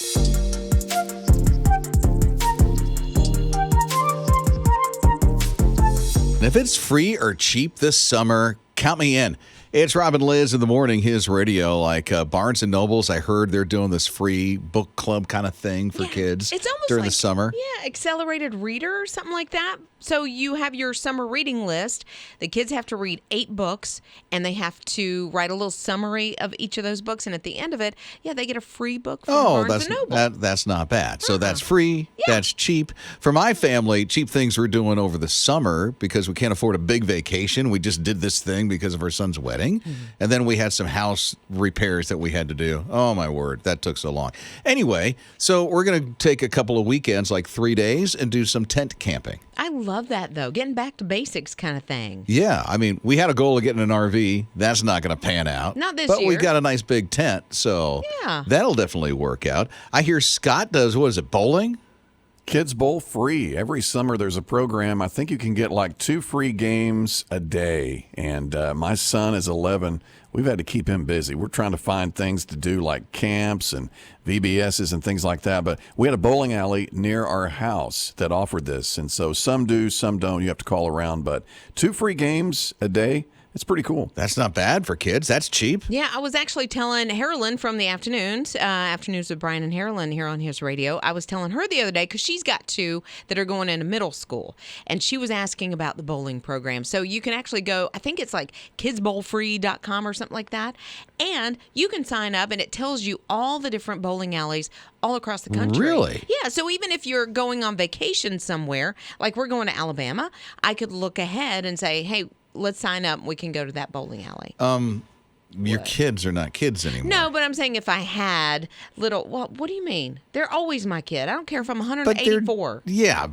If it's free or cheap this summer, count me in. It's Rob and Lizz in the morning, his radio. Like Barnes & Nobles, I heard they're doing this free book club kind of thing for kids it's almost during like, the summer. Yeah, accelerated reader or something like that. So you have your summer reading list. The kids have to read 8 books, and they have to write a little summary of each of those books. And at the end of it, they get a free book from Barnes & Noble. That's not bad. So that's free. Yeah. That's cheap. For my family, cheap things we're doing over the summer because we can't afford a big vacation. We just did this thing because of our son's wedding. Mm-hmm. And then we had some house repairs that we had to do. Oh, my word. That took so long. Anyway, so we're going to take a couple of weekends, like 3 days, and do some tent camping. I love that, though. Getting back to basics kind of thing. Yeah. I mean, we had a goal of getting an RV. That's not going to pan out. Not this year. But we got a nice big tent, so that'll definitely work out. I hear Scott does, what is it, bowling? Kids bowl free. Every summer there's a program. I think you can get like 2 free games a day. And my son is 11. We've had to keep him busy. We're trying to find things to do like camps and VBSs and things like that. But we had a bowling alley near our house that offered this. And so some do, some don't. You have to call around. But 2 free games a day. It's pretty cool. That's not bad for kids. That's cheap. Yeah, I was actually telling Harlan from the afternoons with Brian and Harlan here on his radio. I was telling her the other day because she's got 2 that are going into middle school, and she was asking about the bowling program. So you can actually go, I think it's like kidsbowlfree.com or something like that, and you can sign up, and it tells you all the different bowling alleys all across the country. Really? Yeah, so even if you're going on vacation somewhere, like we're going to Alabama, I could look ahead and say, hey, let's sign up. We can go to that bowling alley. Your kids are not kids anymore. No, but I'm saying if I had little, well, what do you mean? They're always my kid. I don't care if I'm 184.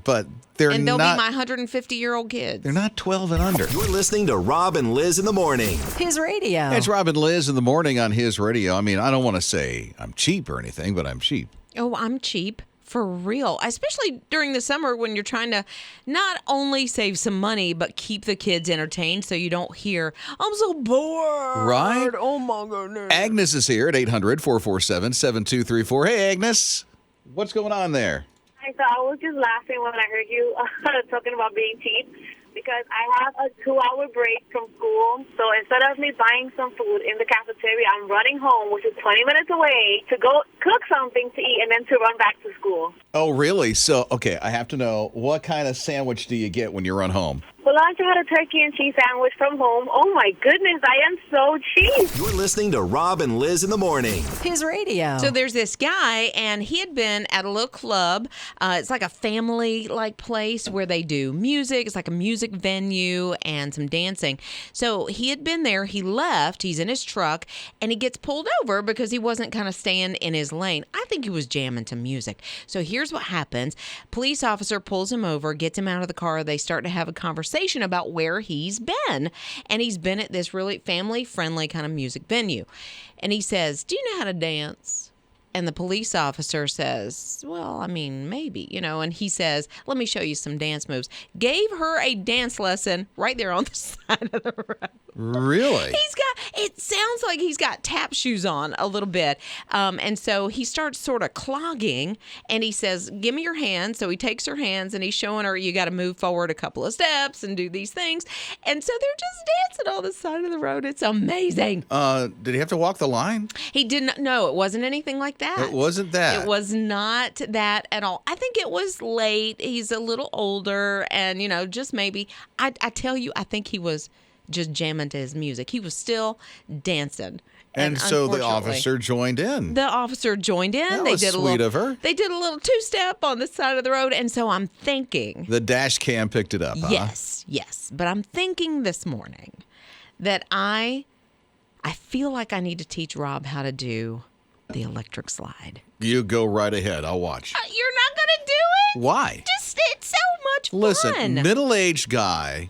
But they're not. And they'll be my 150-year-old kids. They're not 12 and under. You're listening to Rob and Lizz in the morning. His radio. It's Rob and Lizz in the morning on his radio. I mean, I don't want to say I'm cheap or anything, but I'm cheap. Oh, I'm cheap. For real, especially during the summer when you're trying to not only save some money, but keep the kids entertained so you don't hear, I'm so bored. Right? Oh, my goodness. Agnes is here at 800-447-7234. Hey, Agnes. What's going on there? Hi, so I was just laughing when I heard you talking about being cheap because I have a 2-hour break from school. So instead of me buying some food in the cafeteria, I'm running home, which is 20 minutes away, to go cook something to eat and then to run back to school. Oh, really? So, okay, I have to know, what kind of sandwich do you get when you run home? For lunch, I had a turkey and cheese sandwich from home. Oh, my goodness, I am so cheap. You're listening to Rob and Lizz in the morning. His radio. So there's this guy, and he had been at a little club. It's like a family-like place where they do music. It's like a music venue and some dancing. So he had been there. He left. He's in his truck, and he gets pulled over because he wasn't kind of staying in his lane. I think he was jamming to music. So here's what happens. Police officer pulls him over, gets him out of the car. They start to have a conversation about where he's been. And he's been at this really family-friendly kind of music venue. And he says, do you know how to dance? And the police officer says, well, I mean, maybe, and he says, let me show you some dance moves. Gave her a dance lesson right there on the side of the road. Really? It sounds like he's got tap shoes on a little bit. And so he starts sort of clogging, and he says, give me your hands. So he takes her hands, and he's showing her, you got to move forward a couple of steps and do these things. And so they're just dancing on the side of the road. It's amazing. Did he have to walk the line? He didn't. No, it wasn't anything like that. It wasn't that. It was not that at all. I think it was late. He's a little older, and, just maybe, I tell you, I think he was just jamming to his music. He was still dancing. And so the officer joined in. The officer joined in. That was sweet of her. They did a little 2-step on the side of the road, and so I'm thinking. The dash cam picked it up, huh? Yes. But I'm thinking this morning that I feel like I need to teach Rob how to do the electric slide. You go right ahead. I'll watch. You're not going to do it? Why? It's so much fun. Listen, middle-aged guy.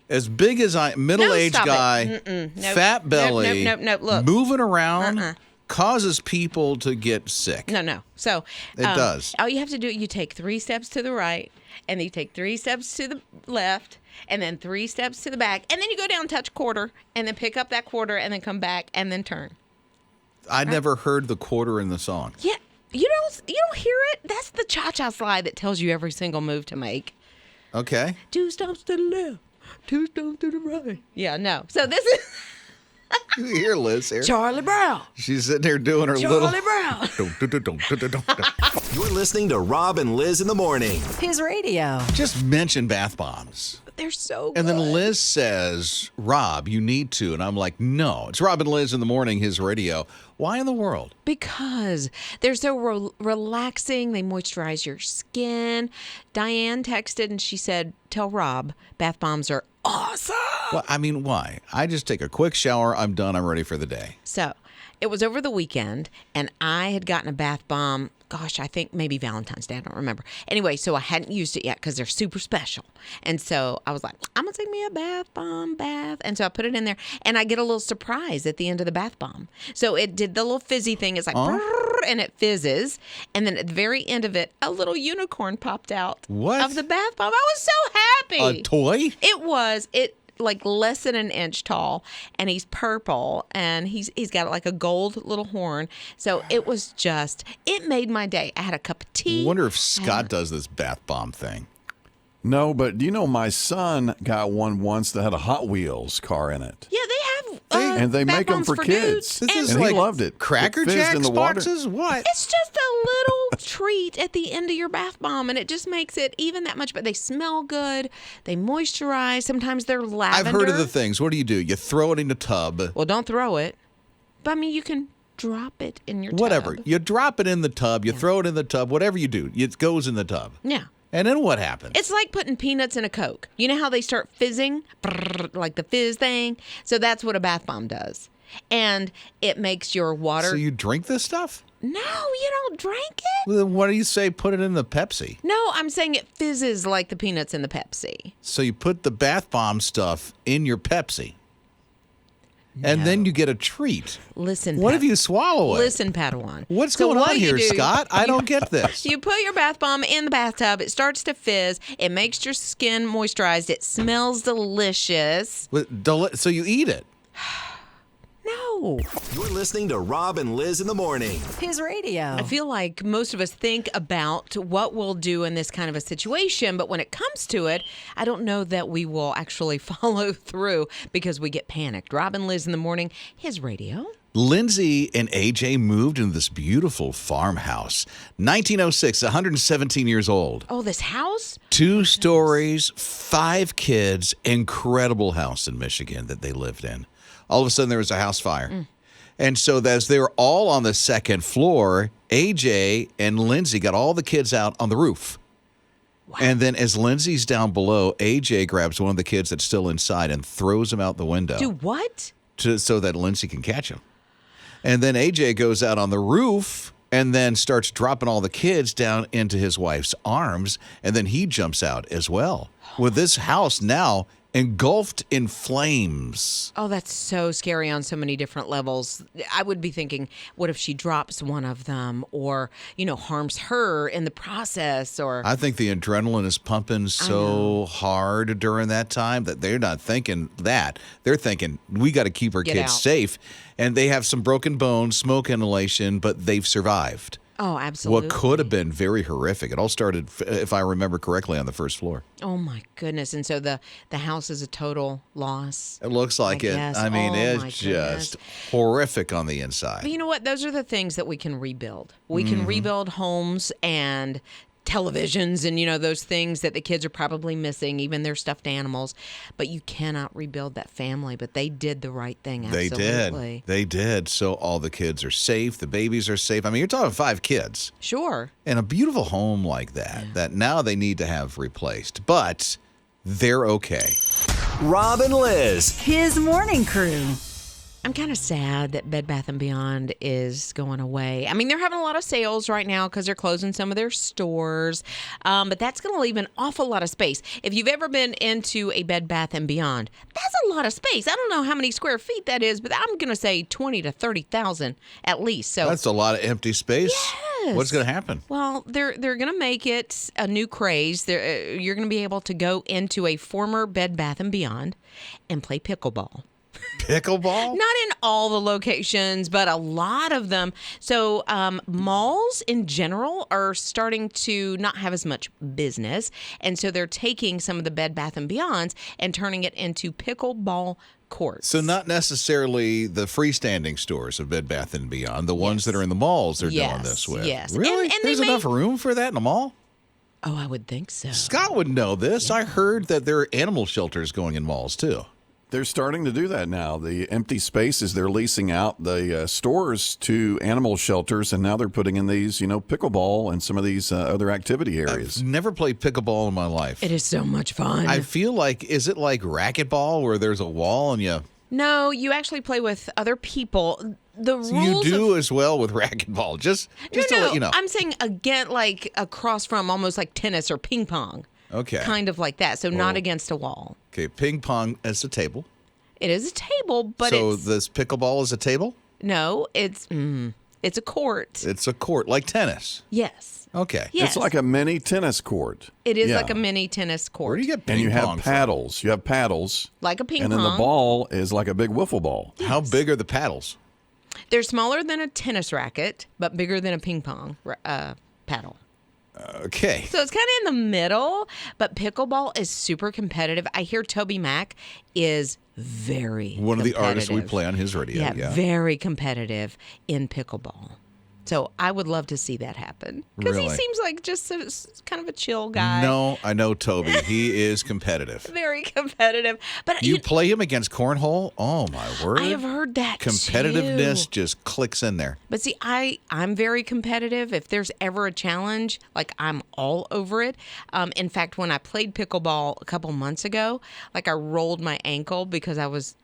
As big as middle-aged guy, fat belly, nope. Look, moving around causes people to get sick. No. So it does. All you have to do, you take 3 steps to the right, and then you take 3 steps to the left, and then 3 steps to the back, and then you go down, touch quarter, and then pick up that quarter, and then come back, and then turn. I'd never heard the quarter in the song. Yeah. You don't hear it? That's the cha-cha slide that tells you every single move to make. Okay. 2 stomps to the left, 2 stomps to the right. Yeah, no. So this is You hear Liz here. Charlie Brown. She's sitting there doing her Charlie Brown. You're listening to Rob and Liz in the morning. His radio. Just mention bath bombs. They're so good. And then Liz says, Rob, you need to. And I'm like, no. It's Rob and Liz in the morning, his radio. Why in the world? Because they're so relaxing. They moisturize your skin. Diane texted and she said, tell Rob bath bombs are awesome. Well, I mean, why? I just take a quick shower. I'm done. I'm ready for the day. So it was over the weekend, and I had gotten a bath bomb. Gosh, I think maybe Valentine's Day. I don't remember. Anyway, so I hadn't used it yet because they're super special. And so I was like, I'm going to take me a bath bomb bath. And so I put it in there, and I get a little surprise at the end of the bath bomb. So it did the little fizzy thing. It's like, brrr, and it fizzes. And then at the very end of it, a little unicorn popped out What? of the bath bomb. I was so happy. A toy? It was. Like less than an inch tall, and he's purple, and he's got like a gold little horn. So it made my day. I had a cup of tea. I wonder if Scott does this bath bomb thing. No, but do you know my son got one once that had a Hot Wheels car in it? Yeah, they have and they bath make them bombs for dudes kids. This is and like he loved it. Cracker It fizzed Jacks in the water. boxes? What? It's just a little treat at the end of your bath bomb, and it just makes it even that much better. They smell good. They moisturize. Sometimes they're lavender. I've heard of the things. What do? You throw it in a tub. Well, don't throw it. But, I mean, you can drop it in your Whatever. tub. You drop it in the tub. You throw it in the tub. Whatever you do, it goes in the tub. Yeah. And then what happens? It's like putting peanuts in a Coke. You know how they start fizzing? Brrr, like the fizz thing? So that's what a bath bomb does. And it makes your water... So you drink this stuff? No, you don't drink it. Well, then what do you say? Put it in the Pepsi. No, I'm saying it fizzes like the peanuts in the Pepsi. So you put the bath bomb stuff in your Pepsi. And then you get a treat. Listen, What if you swallow it? Listen, Padawan. What's So going what on you here, do- Scott? I don't get this. You put your bath bomb in the bathtub. It starts to fizz. It makes your skin moisturized. It smells delicious. So you eat it. No. You're listening to Rob and Liz in the morning. His radio. I feel like most of us think about what we'll do in this kind of a situation, but when it comes to it, I don't know that we will actually follow through because we get panicked. Rob and Liz in the morning, his radio. Lindsay and AJ moved into this beautiful farmhouse. 1906, 117 years old. Oh, this house? 2 stories, 5 kids, incredible house in Michigan that they lived in. All of a sudden, there was a house fire. And so as they were all on the second floor, AJ and Lindsay got all the kids out on the roof. Wow. And then as Lindsay's down below, AJ grabs one of the kids that's still inside and throws him out the window. Do what? So that Lindsay can catch him. And then AJ goes out on the roof and then starts dropping all the kids down into his wife's arms. And then he jumps out as well. With this house now engulfed in flames. Oh, that's so scary on so many different levels. I would be thinking, what if she drops one of them or, harms her in the process? Or I think the adrenaline is pumping so hard during that time that they're not thinking that. They're thinking, we got to keep our Get kids out. safe. And they have some broken bones, smoke inhalation, but they've survived. Oh, absolutely. What could have been very horrific. It all started, if I remember correctly, on the first floor. Oh, my goodness. And so the house is a total loss. It looks like I it. guess. I mean, Oh, my it's just goodness. horrific on the inside. But you know what? Those are the things that we can rebuild. We can rebuild homes and televisions and, those things that the kids are probably missing, even their stuffed animals. But you cannot rebuild that family. But they did the right thing. Absolutely. They did. So all the kids are safe. The babies are safe. I mean, you're talking 5 kids. Sure. And a beautiful home like that now they need to have replaced. But they're okay. Rob and Liz. His morning crew. I'm kind of sad that Bed Bath & Beyond is going away. I mean, they're having a lot of sales right now because they're closing some of their stores, but that's going to leave an awful lot of space. If you've ever been into a Bed Bath & Beyond, that's a lot of space. I don't know how many square feet that is, but I'm going to say 20 to 30,000 at least. So That's a lot of empty space. Yes. What's going to happen? Well, they're going to make it a new craze. You're going to be able to go into a former Bed Bath & Beyond and play pickleball Pickleball? Not in all the locations, but a lot of them. So malls in general are starting to not have as much business. And so they're taking some of the Bed Bath & Beyonds and turning it into pickleball courts. So not necessarily the freestanding stores of Bed Bath & Beyond, the ones that are in the malls they're doing this with. Yes. Really? And There's enough room for that in a mall? Oh, I would think so. Scott would know this. I heard that there are animal shelters going in malls, too. They're starting to do that now. The empty spaces, they're leasing out the stores to animal shelters, and now they're putting in these, pickleball and some of these other activity areas. I've never played pickleball in my life. It is so much fun. I feel like, is it like racquetball where there's a wall and you... No, you actually play with other people. The rules You do as well with racquetball. Just to let you know. I'm saying again, like across from almost like tennis or ping pong. Okay. Kind of like that. So not against a wall. Okay, ping pong is a table. It is a table, but so this pickleball is a table? No, it's a court. It's a court, like tennis. Yes. Okay. Yes. It's like a mini tennis court. It is like a mini tennis court. Where do you get ping And you pong have paddles. You have paddles. Like a ping and pong. then the ball is like a big wiffle ball. Yes. How big are the paddles? They're smaller than a tennis racket, but bigger than a ping pong paddle. Okay. So it's kind of in the middle, but pickleball is super competitive. I hear Toby Mac is very One of the artists we competitive. play on his radio. Yeah. Very competitive in pickleball. So I would love to see that happen because he Really? seems like just kind of a chill guy. No, I know Toby. He is competitive. Very competitive. But You play him against cornhole? Oh, my word. I have heard that Competitiveness too. just clicks in there. But see, I'm very competitive. If there's ever a challenge, like I'm all over it. In fact, when I played pickleball a couple months ago, like I rolled my ankle because I was.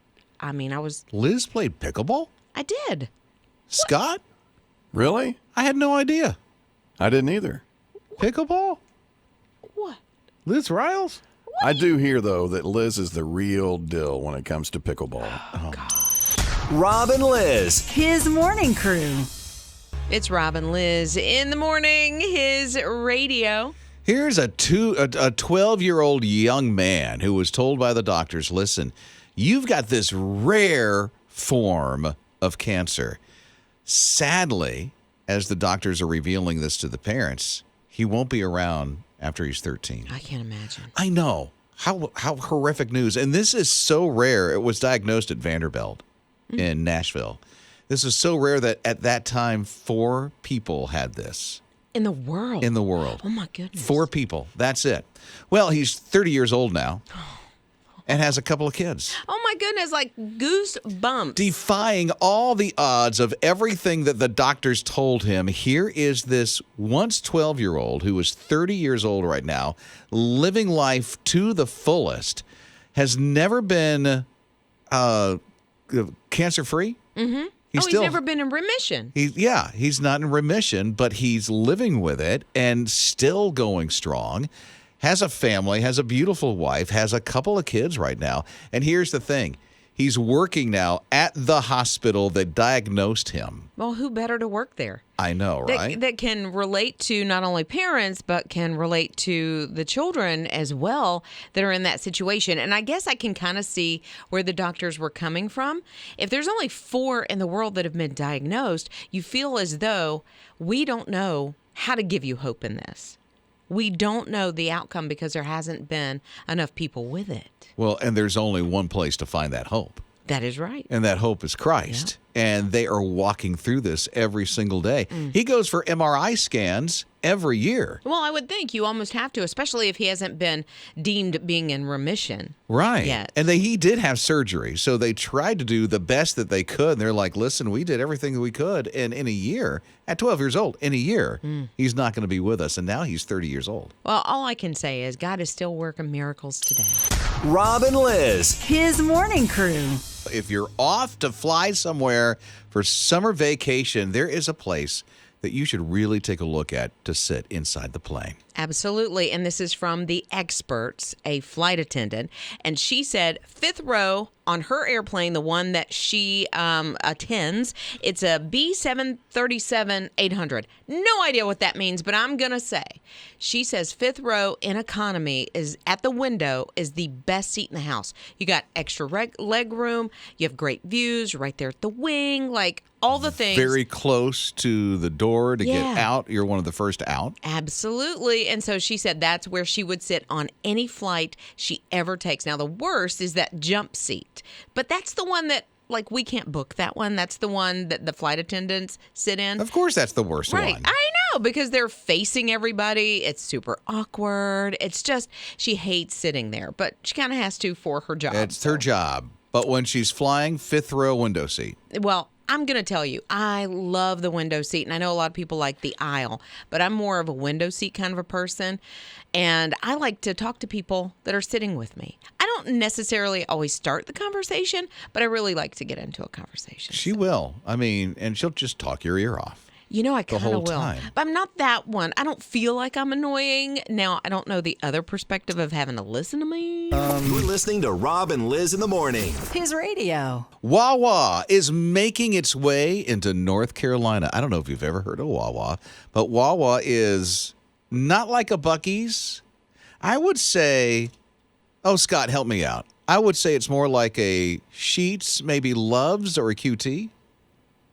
Liz played pickleball? I did. Scott? Really? I had no idea. I didn't either. Pickleball? What? Liz Riles? I do hear, though, that Liz is the real deal when it comes to pickleball. Rob and Liz. His morning crew. It's Rob and Lizz in the morning. His radio. Here's a 12-year-old young man who was told by the doctors, listen, you've got this rare form of cancer. Sadly, as the doctors are revealing this to the parents, he won't be around after he's 13. I can't imagine. I know. How horrific news. And this is so rare. It was diagnosed at Vanderbilt in Nashville. This is so rare that at that time, 4 people had this. In the world. In the world. Oh, my goodness. 4 people. That's it. Well, he's 30 years old now and has a couple of kids. Oh, my goodness. Like goosebumps. Defying all the odds of everything that the doctors told him, here is this once 12-year-old who is 30 years old right now, living life to the fullest, has never been cancer-free. Mm-hmm. He's never been in remission. He's not in remission, but he's living with it and still going strong. Has a family, has a beautiful wife, has a couple of kids right now. And here's the thing. He's working now at the hospital that diagnosed him. Well, who better to work there? I know, right? That can relate to not only parents, but can relate to the children as well that are in that situation. And I guess I can kind of see where the doctors were coming from. If there's only 4 in the world that have been diagnosed, you feel as though we don't know how to give you hope in this. We don't know the outcome because there hasn't been enough people with it. Well, and there's only one place to find that hope. That is right. And that hope is Christ. And they are walking through this every single day. He goes for MRI scans every year. Well, I would think you almost have to, especially if he hasn't been deemed being in remission. Right. Yet. And he did have surgery. So they tried to do the best that they could. And they're like, listen, we did everything that we could. And in a year, at 12 years old, in a year, he's not going to be with us. And now he's 30 years old. Well, all I can say is God is still working miracles today. Rob and Liz. His morning crew. If you're off to fly somewhere for summer vacation, there is a place that you should really take a look at to sit inside the plane. Absolutely. And this is from the experts, a flight attendant. And she said 5th row on her airplane, the one that she attends, it's a B737-800. No idea what that means, but I'm going to say. She says 5th row in economy is at the window is the best seat in the house. You got extra leg room. You have great views right there at the wing, like all the things. Very close to the door to get out. You're one of the first out. Absolutely. And so she said that's where she would sit on any flight she ever takes. Now, the worst is that jump seat. But that's the one that, like, we can't book that one. That's the one that the flight attendants sit in. Of course, that's the worst right. one. I know, because they're facing everybody. It's super awkward. It's just, she hates sitting there. But she kind of has to for her job. It's her job. But when she's flying, 5th row window seat. Well, I'm going to tell you, I love the window seat, and I know a lot of people like the aisle, but I'm more of a window seat kind of a person, and I like to talk to people that are sitting with me. I don't necessarily always start the conversation, but I really like to get into a conversation. She will. I mean, and she'll just talk your ear off. You know, I kind whole of will. time. But I'm not that one. I don't feel like I'm annoying. Now, I don't know the other perspective of having to listen to me. You're listening to Rob and Liz in the morning. His radio. WaWa is making its way into North Carolina. I don't know if you've ever heard of WaWa, but WaWa is not like a Buc-ee's. I would say, oh, Scott, help me out. I would say it's more like a Sheetz, maybe Love's, or a QT,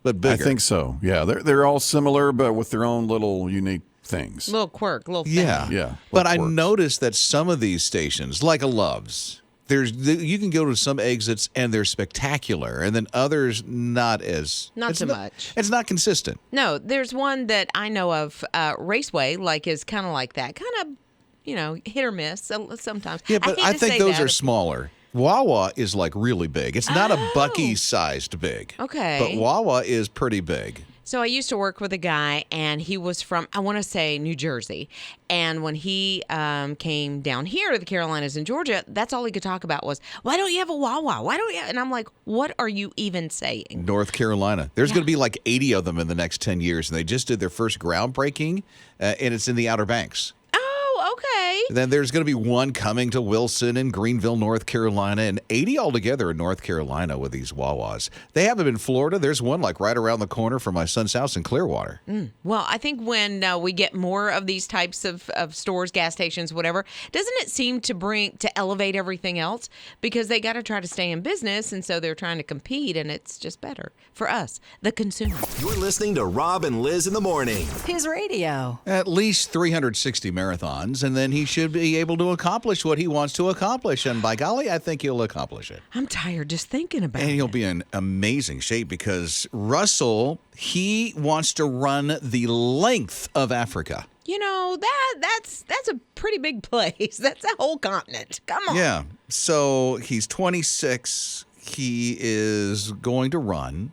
but bigger. I think so. Yeah, they're all similar, but with their own little unique things. Little quirk, little thing. Yeah. Yeah, But what I works. noticed that some of these stations, like a Love's, you can go to some exits and they're spectacular, and then others not as Not it's so much. It's not consistent. No, there's one that I know of, Raceway, like is kind of like that, kind of, hit or miss sometimes. Yeah, but hate I to think say those that. are smaller. WaWa is like really big. It's not a Buc-ee-sized big. Okay. But WaWa is pretty big. So I used to work with a guy, and he was from, I want to say, New Jersey. And when he came down here to the Carolinas and Georgia, that's all he could talk about was, why don't you have a WaWa? Why don't you? And I'm like, what are you even saying? North Carolina. There's going to be like 80 of them in the next 10 years, and they just did their first groundbreaking, and it's in the Outer Banks. Oh, okay. Then there's going to be one coming to Wilson and Greenville, North Carolina, and 80 altogether in North Carolina with these WaWas. They have them in Florida. There's one like right around the corner from my son's house in Clearwater. Well, I think when we get more of these types of stores, gas stations, whatever, doesn't it seem to elevate everything else? Because they got to try to stay in business, and so they're trying to compete, and it's just better for us, the consumer. You're listening to Rob and Liz in the morning. His radio. At least 360 marathons, and then he should be able to accomplish what he wants to accomplish. And by golly, I think he'll accomplish it. I'm tired just thinking about And it. he'll be in amazing shape because Russell, he wants to run the length of Africa. That's a pretty big place. That's a whole continent. Come on. Yeah. So he's 26. He is going to run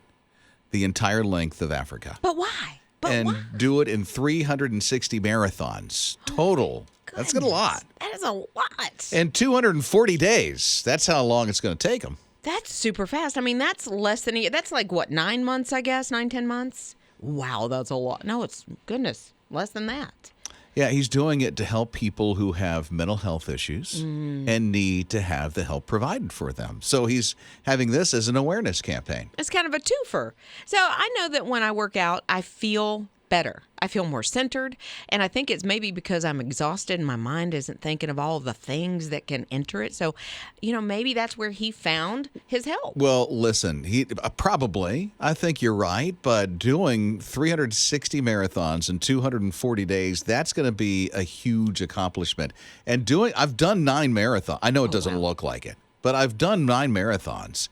the entire length of Africa. But why? And do it in 360 marathons total. That's a lot. That is a lot. And 240 days. That's how long it's going to take him. That's super fast. I mean, that's less than that's like what, 9 months, I guess, 10 months. Wow, that's a lot. No, it's goodness, less than that. Yeah, he's doing it to help people who have mental health issues and need to have the help provided for them. So he's having this as an awareness campaign. It's kind of a twofer. So I know that when I work out, I feel better. I feel more centered. And I think it's maybe because I'm exhausted and my mind isn't thinking of all of the things that can enter it. So, maybe that's where he found his help. Well, listen, he probably, I think you're right, but doing 360 marathons in 240 days, that's going to be a huge accomplishment. And I've done 9 marathons. I know it doesn't look like it, but I've done 9 marathons.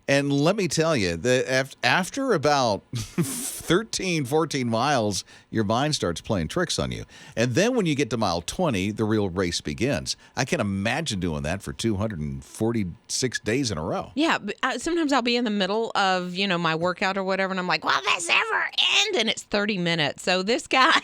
And let me tell you that after about 13, 14 miles, your mind starts playing tricks on you. And then when you get to mile 20, the real race begins. I can imagine doing that for 246 days in a row. Yeah, but sometimes I'll be in the middle of, my workout or whatever, and I'm like, will this ever end? And it's 30 minutes. So this guy,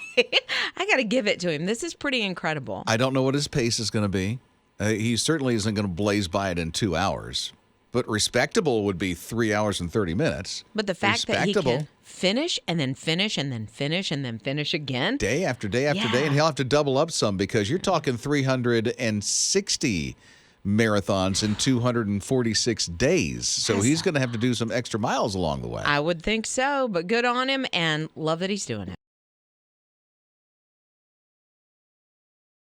I got to give it to him. This is pretty incredible. I don't know what his pace is going to be. He certainly isn't going to blaze by it in 2 hours. But respectable would be 3 hours and 30 minutes. But the fact that he Respectable. can finish and then finish and then finish and then finish again. Day after day after day, and he'll have to double up some because you're talking 360 marathons in 246 days. So he's going to have to do some extra miles along the way. I would think so, but good on him and love that he's doing it.